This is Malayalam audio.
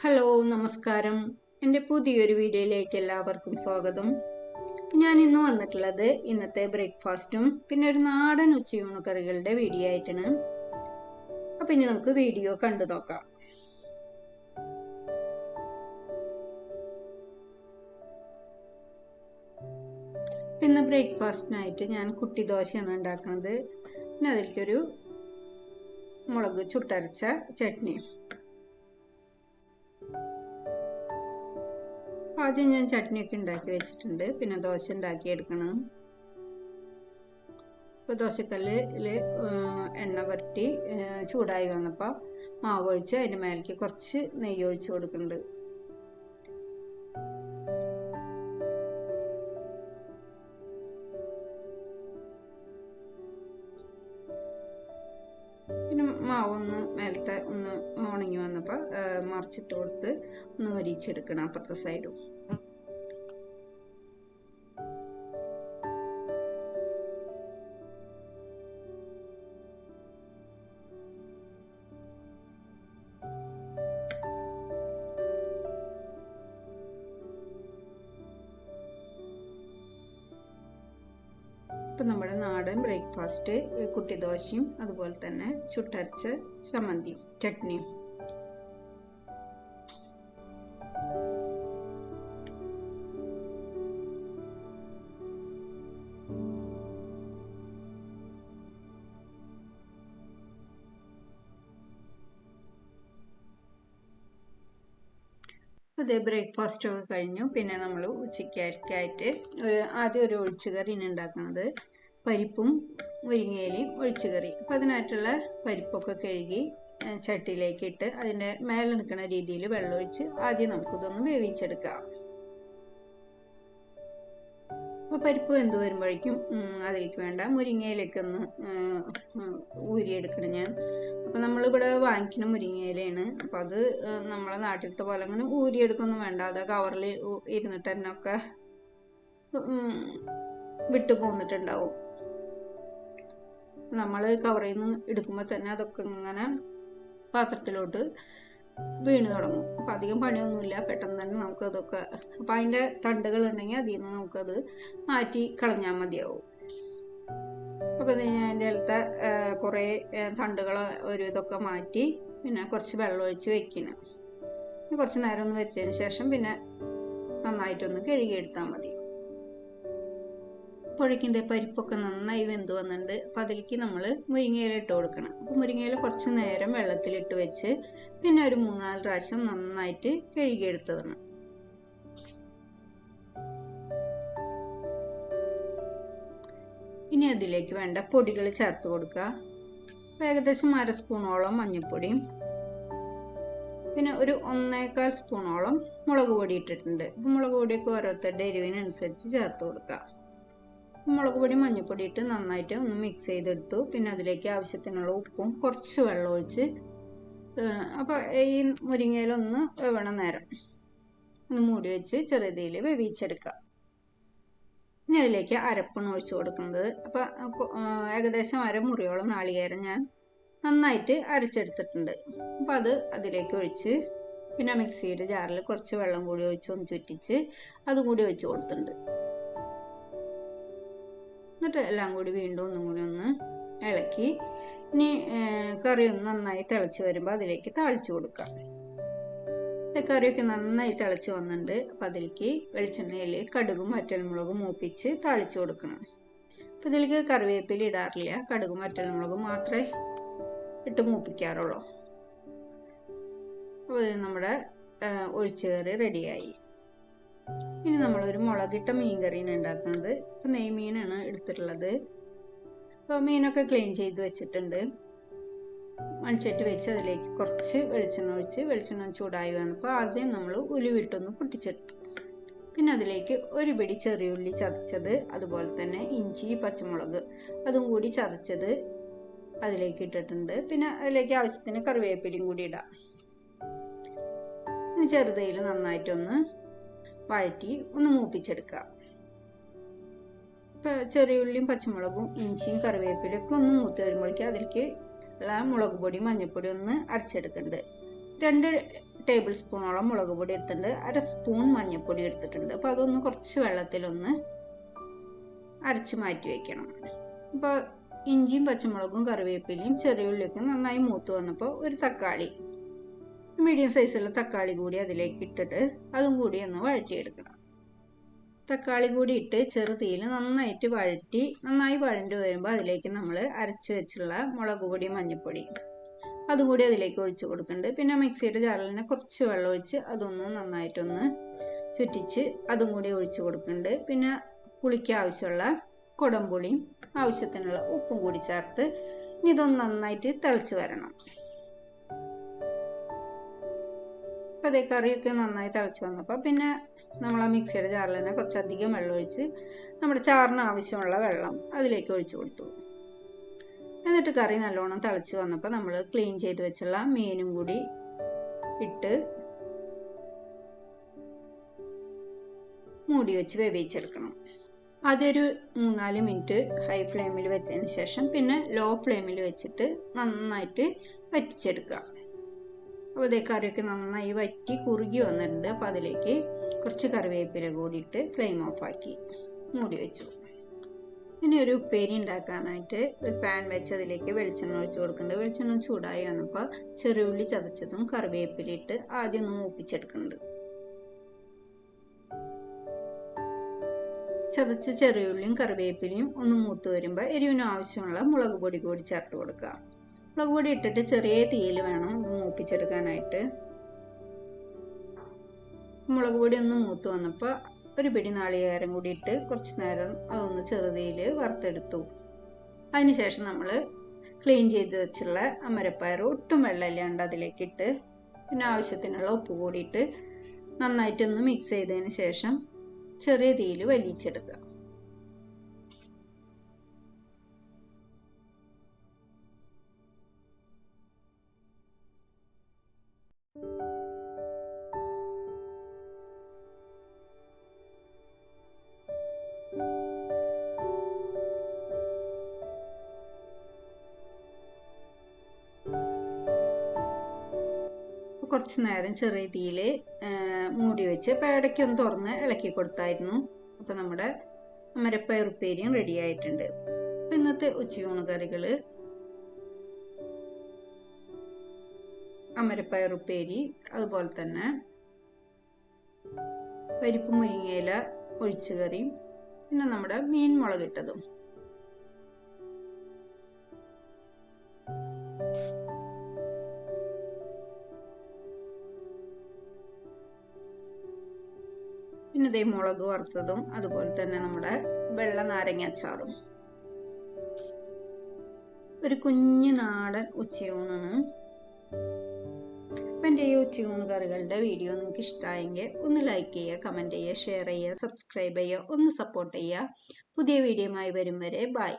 ഹലോ നമസ്കാരം. എൻ്റെ പുതിയൊരു വീഡിയോയിലേക്ക് എല്ലാവർക്കും സ്വാഗതം. ഞാൻ ഇന്ന് വന്നിട്ടുള്ളത് ഇന്നത്തെ ബ്രേക്ക്ഫാസ്റ്റും പിന്നെ ഒരു നാടൻ ഉച്ചയൂണ് കറികളുടെ വീഡിയോ ആയിട്ടാണ്. അപ്പം ഇനി നമുക്ക് വീഡിയോ കണ്ടു നോക്കാം. ഇന്ന് ബ്രേക്ക്ഫാസ്റ്റിനായിട്ട് ഞാൻ കുട്ടി ദോശയാണ് ഉണ്ടാക്കുന്നത്. പിന്നെ അതിലേക്കൊരു മുളക് ചുട്ടരച്ച ചട്നി. ആദ്യം ഞാൻ ചട്നിയൊക്കെ ഉണ്ടാക്കി വെച്ചിട്ടുണ്ട്. പിന്നെ ദോശ ഉണ്ടാക്കിയെടുക്കണം. ഇപ്പോൾ ദോശക്കല്ലിൽ എണ്ണ പുരട്ടി ചൂടായി വന്നപ്പോൾ മാവ് ഒഴിച്ച് അതിൻ്റെ മേലേക്ക് കുറച്ച് നെയ്യ് ഒഴിച്ച് കൊടുക്കുന്നുണ്ട്. പിന്നെ മാവൊന്ന് മേലത്തെ ഒന്ന് ഉണങ്ങി വന്നപ്പോൾ മറിച്ചിട്ട് കൊടുത്ത് ഒന്ന് മൊരിച്ചെടുക്കണം അപ്പുറത്തെ സൈഡും. ഇപ്പം നമ്മുടെ നാടൻ ബ്രേക്ക്ഫാസ്റ്റ് കുട്ടി ദോശയും അതുപോലെ തന്നെ ചുട്ടരച്ച ചമ്മന്തിയും ചട്നിയും. അതേ ബ്രേക്ക്ഫാസ്റ്റ് ഒക്കെ കഴിഞ്ഞു. പിന്നെ നമ്മൾ ഉച്ചയ്ക്കായിട്ട് ആദ്യം ഒരു ഒഴിച്ചുകറിയാണ് ഉണ്ടാക്കുന്നത്. പരിപ്പും മുരിങ്ങയിലയും ഒഴിച്ചുകറി. അപ്പം അതിനായിട്ടുള്ള പരിപ്പൊക്കെ കഴുകി ചട്ടിയിലേക്ക് ഇട്ട് അതിൻ്റെ മേലെ നിൽക്കുന്ന രീതിയിൽ വെള്ളമൊഴിച്ച് ആദ്യം നമുക്കിതൊന്ന് വേവിച്ചെടുക്കാം. അപ്പോൾ പരിപ്പ് വെന്ത് വരുമ്പോഴേക്കും അതിലേക്ക് വേണ്ട മുരിങ്ങയിലേക്ക് ഒന്ന് ഊരിയെടുക്കണം ഞാൻ. അപ്പോൾ നമ്മളിവിടെ വാങ്ങിക്കുന്ന മുരിങ്ങയിലയാണ്. അപ്പോൾ അത് നമ്മളെ നാട്ടിലത്തെ പോലെ അങ്ങനെ ഊരിയെടുക്കൊന്നും വേണ്ട. അത് കവറിൽ ഇരുന്നിട്ട് തന്നെ ഒക്കെ വിട്ടു പോന്നിട്ടുണ്ടാവും. നമ്മൾ കവറിൽ നിന്ന് എടുക്കുമ്പോൾ തന്നെ അതൊക്കെ ഇങ്ങനെ പാത്രത്തിലോട്ട് വീണ് തുടങ്ങും. അപ്പം അധികം പണിയൊന്നുമില്ല, പെട്ടെന്ന് തന്നെ നമുക്കതൊക്കെ. അപ്പം അതിൻ്റെ തണ്ടുകൾ ഉണ്ടെങ്കിൽ അതിൽ നിന്ന് നമുക്കത് മാറ്റി കളഞ്ഞാൽ മതിയാവും. അപ്പോൾ ഞാൻ അതിൻ്റെ അടുത്ത കുറേ തണ്ടുകൾ ഒരു ഇതൊക്കെ മാറ്റി പിന്നെ കുറച്ച് വെള്ളം ഒഴിച്ച് വെക്കണം. കുറച്ച് നേരം ഒന്ന് വെച്ചതിന് ശേഷം പിന്നെ നന്നായിട്ടൊന്ന് കഴുകിയെടുത്താൽ മതി. അപ്പോഴേക്കിൻ്റെ പരിപ്പൊക്കെ നന്നായി വെന്ത് വന്നിട്ടുണ്ട്. അപ്പം അതിലേക്ക് നമ്മൾ മുരിങ്ങയില ഇട്ട് കൊടുക്കണം. അപ്പോൾ മുരിങ്ങയില കുറച്ച് നേരം വെള്ളത്തിലിട്ട് വെച്ച് പിന്നെ ഒരു 3-4 പ്രാവശ്യം നന്നായിട്ട് കഴുകിയെടുത്തതാണ്. ഇനി അതിലേക്ക് വേണ്ട പൊടികൾ ചേർത്ത് കൊടുക്കുക. ഏകദേശം 1/2 സ്പൂണോളം മഞ്ഞൾപ്പൊടിയും പിന്നെ ഒരു 1/4 സ്പൂണോളം മുളക് പൊടി ഇട്ടിട്ടുണ്ട്. അപ്പോൾ മുളക് പൊടിയൊക്കെ ഓരോരുത്തരുടെ എരിവിനനുസരിച്ച് ചേർത്ത് കൊടുക്കുക. മുളക് പൊടി മഞ്ഞൾപ്പൊടി ഇട്ട് നന്നായിട്ട് ഒന്ന് മിക്സ് ചെയ്തെടുത്തു. പിന്നെ അതിലേക്ക് ആവശ്യത്തിനുള്ള ഉപ്പും കുറച്ച് വെള്ളം ഒഴിച്ച് അപ്പോൾ ഈ മുരിങ്ങയിലൊന്ന് വേവണ നേരം ഒന്ന് മൂടി വെച്ച് ചെറിയ തീയിൽ വേവിച്ചെടുക്കുക. ഇനി അതിലേക്ക് അരപ്പാണ് ഒഴിച്ച് കൊടുക്കുന്നത്. അപ്പോൾ ഏകദേശം 1/2 മുറിയോളം നാളികേരം ഞാൻ നന്നായിട്ട് അരച്ചെടുത്തിട്ടുണ്ട്. അപ്പോൾ അത് അതിലേക്ക് ഒഴിച്ച് പിന്നെ മിക്സിയുടെ ജാറിൽ കുറച്ച് വെള്ളം കൂടി ഒഴിച്ച് ഒന്ന് ചുറ്റിച്ച് അതും കൂടി ഒഴിച്ച് കൊടുത്തിട്ടുണ്ട്. എന്നിട്ട് എല്ലാം കൂടി വീണ്ടും ഒന്നും കൂടി ഒന്ന് ഇളക്കി ഇനി കറി ഒന്ന് നന്നായി തിളച്ച് വരുമ്പോൾ അതിലേക്ക് താളിച്ച് കൊടുക്കാം. കറിയൊക്കെ നന്നായി തിളച്ച് വന്നിട്ടുണ്ട്. അപ്പോൾ അതിലേക്ക് വെളിച്ചെണ്ണയിൽ കടുകും വറ്റൽമുളകും മൂപ്പിച്ച് താളിച്ച് കൊടുക്കണം. അപ്പോൾ ഇതിലേക്ക് കറിവേപ്പില ഇടാറില്ല, കടുകും വറ്റൽമുളകും മാത്രമേ ഇട്ട് മൂപ്പിക്കാറുള്ളൂ. അപ്പോൾ നമ്മുടെ ഒഴിച്ചുകറി റെഡിയായി. ഇനി നമ്മളൊരു മുളകിട്ട മീൻ കറിയാണ് ഉണ്ടാക്കുന്നത്. ഇപ്പോൾ നെയ്മീനാണ് എടുത്തിട്ടുള്ളത്. അപ്പോൾ മീനൊക്കെ ക്ലീൻ ചെയ്ത് വെച്ചിട്ടുണ്ട്. മൺചട്ടി വെച്ച് അതിലേക്ക് കുറച്ച് വെളിച്ചെണ്ണ ഒഴിച്ച് വെളിച്ചെണ്ണ ചൂടായി വന്നപ്പോൾ ആദ്യം നമ്മൾ ഉലുവിട്ടൊന്ന് പൊട്ടിച്ചെടുത്തു. പിന്നെ അതിലേക്ക് ഒരു പിടി ചെറിയുള്ളി ചതച്ചത്, അതുപോലെ തന്നെ ഇഞ്ചി പച്ചമുളക് അതും കൂടി ചതച്ചത് അതിലേക്ക് ഇട്ടിട്ടുണ്ട്. പിന്നെ അതിലേക്ക് ആവശ്യത്തിന് കറിവേപ്പിലയും കൂടി ഇടാം. ഇനി ചെറുതയിൽ നന്നായിട്ടൊന്ന് വഴറ്റി ഒന്ന് മൂപ്പിച്ചെടുക്കുക. ഇപ്പോൾ ചെറിയുള്ളിയും പച്ചമുളകും ഇഞ്ചിയും കറിവേപ്പിലൊക്കെ ഒന്ന് മൂത്ത് വരുമ്പോഴേക്കും അതിലേക്ക് ഉള്ള മുളക് പൊടി മഞ്ഞൾപ്പൊടി ഒന്ന് അരച്ചെടുക്കുന്നുണ്ട്. 2 ടേബിൾ സ്പൂണോളം മുളക് പൊടി എടുത്തിട്ടുണ്ട്, 1/2 സ്പൂൺ മഞ്ഞൾപ്പൊടി എടുത്തിട്ടുണ്ട്. അപ്പോൾ അതൊന്ന് കുറച്ച് വെള്ളത്തിലൊന്ന് അരച്ച് മാറ്റി വയ്ക്കണം. അപ്പോൾ ഇഞ്ചിയും പച്ചമുളകും കറിവേപ്പിലയും ചെറിയ ഉള്ളിയൊക്കെ നന്നായി മൂത്ത് വന്നപ്പോൾ ഒരു തക്കാളി, മീഡിയം സൈസുള്ള തക്കാളി കൂടി അതിലേക്ക് ഇട്ടിട്ട് അതും കൂടി ഒന്ന് വഴറ്റിയെടുക്കണം. തക്കാളി കൂടി ഇട്ട് ചെറുതീയിൽ നന്നായിട്ട് വഴറ്റി നന്നായി വഴണ്ടി വരുമ്പോൾ അതിലേക്ക് നമ്മൾ അരച്ച് വെച്ചുള്ള മുളക് പൊടി മഞ്ഞൾപ്പൊടി അതും കൂടി അതിലേക്ക് ഒഴിച്ച് കൊടുക്കുന്നുണ്ട്. പിന്നെ മിക്സിയുടെ ജാറിൽ തന്നെ കുറച്ച് വെള്ളം ഒഴിച്ച് അതൊന്ന് നന്നായിട്ടൊന്ന് ചുറ്റിച്ച് അതും കൂടി ഒഴിച്ച് കൊടുക്കുന്നുണ്ട്. പിന്നെ പുളിക്ക് ആവശ്യമുള്ള കുടംപുളിയും ആവശ്യത്തിനുള്ള ഉപ്പും കൂടി ചേർത്ത് ഇതൊന്ന് നന്നായിട്ട് തിളച്ച് വരണം. അപ്പോൾ അതേ കറിയൊക്കെ നന്നായി തിളച്ച് വന്നപ്പോൾ പിന്നെ നമ്മൾ ആ മിക്സിയുടെ ജാറിൽ തന്നെ കുറച്ചധികം വെള്ളം ഒഴിച്ച് നമ്മുടെ ചാറിന് ആവശ്യമുള്ള വെള്ളം അതിലേക്ക് ഒഴിച്ച് കൊടുത്തു. എന്നിട്ട് കറി നല്ലോണം തിളച്ച് വന്നപ്പോൾ നമ്മൾ ക്ലീൻ ചെയ്ത് വെച്ചുള്ള മീനും കൂടി ഇട്ട് മൂടി വെച്ച് വേവിച്ചെടുക്കണം. അതൊരു 3-4 മിനിറ്റ് ഹൈ ഫ്ലെയിമിൽ വെച്ചതിന് ശേഷം പിന്നെ ലോ ഫ്ലെയിമിൽ വെച്ചിട്ട് നന്നായിട്ട് വറ്റിച്ചെടുക്കുക. അപ്പോൾ അതേ കറിയൊക്കെ നന്നായി വറ്റി കുറുകി വന്നിട്ടുണ്ട്. അപ്പോൾ അതിലേക്ക് കുറച്ച് കറിവേപ്പില കൂടിയിട്ട് ഫ്ലെയിം ഓഫാക്കി മൂടി വെച്ചു. ഇനി ഒരു ഉപ്പേരി ഉണ്ടാക്കാനായിട്ട് ഒരു പാൻ വെച്ച് അതിലേക്ക് വെളിച്ചെണ്ണ ഒഴിച്ച് കൊടുക്കുന്നുണ്ട്. വെളിച്ചെണ്ണ ചൂടായി വന്നപ്പോൾ ചെറിയുള്ളി ചതച്ചതും കറിവേപ്പില ഇട്ട് ആദ്യം ഒന്ന് മൂപ്പിച്ചെടുക്കുന്നുണ്ട്. ചതച്ച ചെറിയുള്ളിയും കറിവേപ്പിലയും ഒന്ന് മൂത്ത് വരുമ്പോൾ എരിവിന് ആവശ്യമുള്ള മുളക് പൊടി കൂടി ചേർത്ത് കൊടുക്കുക. മുളക് പൊടി ഇട്ടിട്ട് ചെറിയ തീയിൽ വേണം ഇത് മൂപ്പിച്ചെടുക്കാനായിട്ട്. മുളക് പൊടി ഒന്ന് മൂത്ത് വന്നപ്പോൾ ഒരു പിടി നാളികേരം കൂടി ഇട്ട് കുറച്ച് നേരം അതൊന്ന് ചെറുതീയിൽ വറുത്തെടുത്തു. അതിനുശേഷം നമ്മൾ ക്ലീൻ ചെയ്ത് വെച്ചുള്ള അമരപ്പയർ ഒട്ടും വെള്ളമില്ലാണ്ട് അതിലേക്ക് ഇട്ട് പിന്നെ ആവശ്യത്തിനുള്ള ഉപ്പ് കൂടിയിട്ട് നന്നായിട്ടൊന്ന് മിക്സ് ചെയ്തതിന് ശേഷം ചെറിയ തീയിൽ വലിച്ചെടുക്കുക. കുറച്ച് നേരം ചെറിയ തീയിൽ മൂടി വെച്ച് ഇടയ്ക്കൊന്ന് തുറന്ന് ഇളക്കി കൊടുത്തായിരുന്നു. അപ്പോൾ നമ്മുടെ അമരപ്പയർ ഉപ്പേരിയും റെഡി ആയിട്ടുണ്ട്. അപ്പോൾ ഇന്നത്തെ ഉച്ചയൂണ് കറികൾ അമരപ്പയർ ഉപ്പേരി, അതുപോലെ തന്നെ പരിപ്പ് മുരിങ്ങയില ഒഴിച്ചു കറിയും പിന്നെ നമ്മുടെ മീൻ മുളകിട്ടതും. പിന്നെ ഇതേ മുളക് വറുത്തതും അതുപോലെ തന്നെ നമ്മുടെ വെള്ള നാരങ്ങ അച്ചാറും. ഒരു കുഞ്ഞു നാടൻ ഉച്ചയൂണാണ്. അപ്പം എൻ്റെ ഈ ഉച്ചയൂണ് കറികളുടെ വീഡിയോ നിങ്ങൾക്ക് ഇഷ്ടമായെങ്കിൽ ഒന്ന് ലൈക്ക് ചെയ്യുക, കമൻറ്റ് ചെയ്യുക, ഷെയർ ചെയ്യുക, സബ്സ്ക്രൈബ് ചെയ്യുക, ഒന്ന് സപ്പോർട്ട് ചെയ്യുക. പുതിയ വീഡിയോയുമായി വരും വരെ ബൈ.